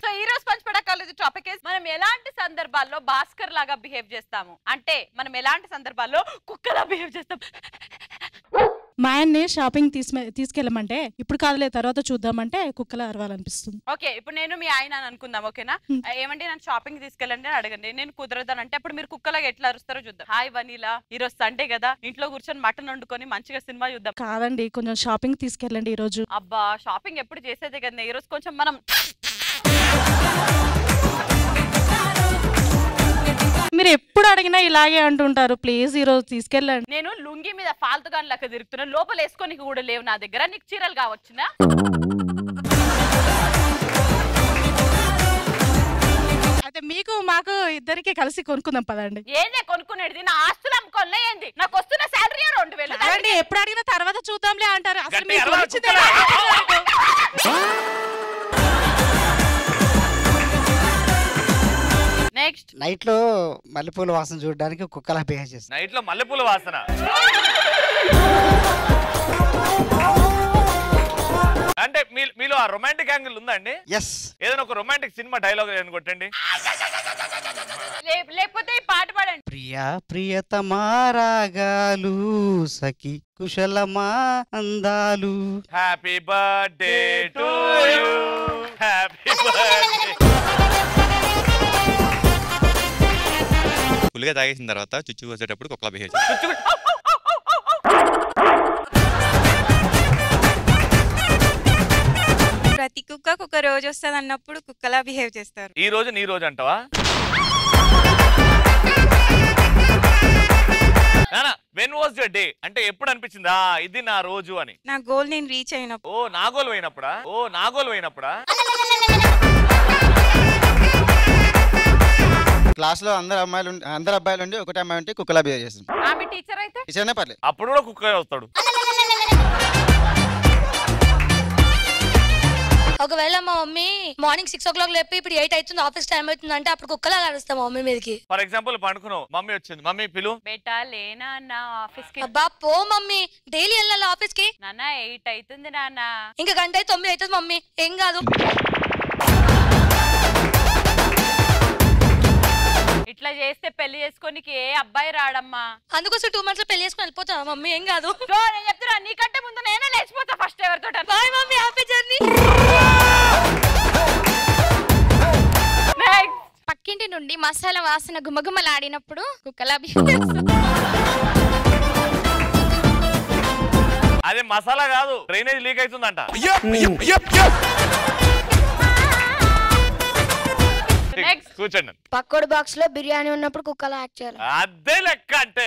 So ఈ రోజు పంచపడ college topic మనం ఎలాంటి సందర్భాల్లో భాస్కర్ లాగా బిహేవ్ చేస్తాము అంటే మనం ఎలాంటి సందర్భాల్లో కుక్కలా బిహేవ్ చేస్తాం. మా ఆయన్ని షాపింగ్ తీసుకెళ్ళమంటే ఇప్పుడు కాదులే తర్వాత చూద్దామంటే కుక్కలా అరవాలనిపిస్తుంది. ఓకే, ఇప్పుడు నేను మీ ఆయన అని అనుకుందాం, ఓకేనా? ఏమంటే నన్ను షాపింగ్ తీసుకెళ్ళండి అని అడగండి, నేను కుదరదానంటే అప్పుడు మీరు కుక్కలాగా ఎట్లా అరుస్తారో చూద్దాం. హాయ్ వనీలా, ఈ రోజు సండే కదా, ఇంట్లో కూర్చొని మటన్ వండుకొని మంచిగా సినిమా చూద్దాం. కాదండి, కొంచెం షాపింగ్ తీసుకెళ్ళండి ఈ రోజు. అబ్బా, షాపింగ్ ఎప్పుడు చేసేదే కదా, ఈ రోజు కొంచెం మనం మీరు ఎప్పుడు అడిగినా ఇలాగే అంటుంటారు. ప్లీజ్ ఈ రోజు తీసుకెళ్ళండి. నేను లుంగి మీద ఫాల్తుగాని లెక్క తిరుగుతున్నా, లోపల వేసుకొని కూడా లేవు నా దగ్గర. నీకు చీరలు కావచ్చునా? అయితే మీకు మాకు ఇద్దరికి కలిసి కొనుక్కుందాం పదండి. ఏందే కొనుక్కునేది? నా ఆస్తులు అమ్ముకోలే ఏంది? నాకు వస్తున్న శాలరీ 2000. ఎప్పుడు అడిగినా తర్వాత చూద్దాంలే అంటారు. అసలు మీకు నెక్స్ట్ నైట్ లో మల్లెపూల వాసన చూడడానికి కుక్కలా బిహేవ్ చేస్తాను. నైట్ లో మల్లెపూల వాసన అంటే మీలో ఆ రొమాంటిక్ యాంగిల్ ఉందా అండి? ఎస్. ఏదైనా ఒక రొమాంటిక్ సినిమా డైలాగ్ ఏదైనా కొట్టండి, లేకపోతే ఈ పాట పాడండి. ప్రియా ప్రియతమా రాగాలు సఖి కుశలమా అందాలు. Happy birthday to you, happy birthday. ఫుల్గా తాగేసిన తర్వాత చుచ్చు వచ్చేటప్పుడు కుక్కలా బిహేవ్ చేస్తారు. ప్రతి కుక్కకు ఒక రోజు వస్తుంది అన్నప్పుడు కుక్కలా బిహేవ్ చేస్తారు. ఈ రోజు నీ రోజు అంటావా? వెన్ వాజ్ యువర్ డే అంటే ఎప్పుడు అనిపించిందా ఇది నా రోజు అని? నా గోల్ నేను రీచ్ అయినప్పుడు. ఓ నా గోల్ పోయినప్పుడా? ఓ నా గోల్ పోయినప్పుడా? క్లాస్ లో అందరు అబ్బాయిలు ఉండి ఒకటే అమ్మాయి ఉంటే కుక్కలా బిహేవ్ చేస్తుంది. ఆమె టీచర్ అయితే టీచర్నే పర్లేదు, అప్పుడు కూడా కుక్క వస్తాడు. ఒకవేళ మా మమ్మీ మార్నింగ్ 6 o'clock లేపి ఇప్పుడు 8 అవుతుంది ఆఫీస్ టైం అవుతుంది అంటే అప్పుడు కుక్కలా అరుస్తాం మా మమ్మీ మీదకి. ఫర్ ఎగ్జాంపుల్ పండుకున్నావు, మమ్మీ వచ్చింది, మమ్మీ పిలు. బేటా లేనా అన్న ఆఫీస్ కి. అబ్బా పో మమ్మీ, డైలీ వెళ్ళాలి ఆఫీస్ కి. నాన్న 8 అవుతుంది నాన్న. ఇంకా గంట అయితే 9 అవుతుంది మమ్మీ, ఏం కాదు. ఇట్లా చేస్తే పెళ్లి చేసుకోనికి ఏ అబ్బాయి రాడమ్మా. అందుకోసం 2 months లో పెళ్లి చేసుకుని వెళ్ళిపోతా మమ్మీ, ఏం కాదు. నేను చెప్తున్నా, నీకంటే ముందు నేనే లేచిపోతా ఫస్ట్ ఎవరితో. Bye mummy, happy journey. పక్కింటి నుండి మసాలా వాసన గుమగుమలాడినప్పుడు కుక్కలా బిహేవ్ చేస్తాం. అదే మసాలా కాదు, డ్రైనేజ్ లీక్ అవుతుందంట. కూర్చోండి. పక్కోడి బాక్స్ లో బిర్యానీ ఉన్నప్పుడు కుక్కలా యాక్ట్ చేయాలి. అదే లెక్క అంటే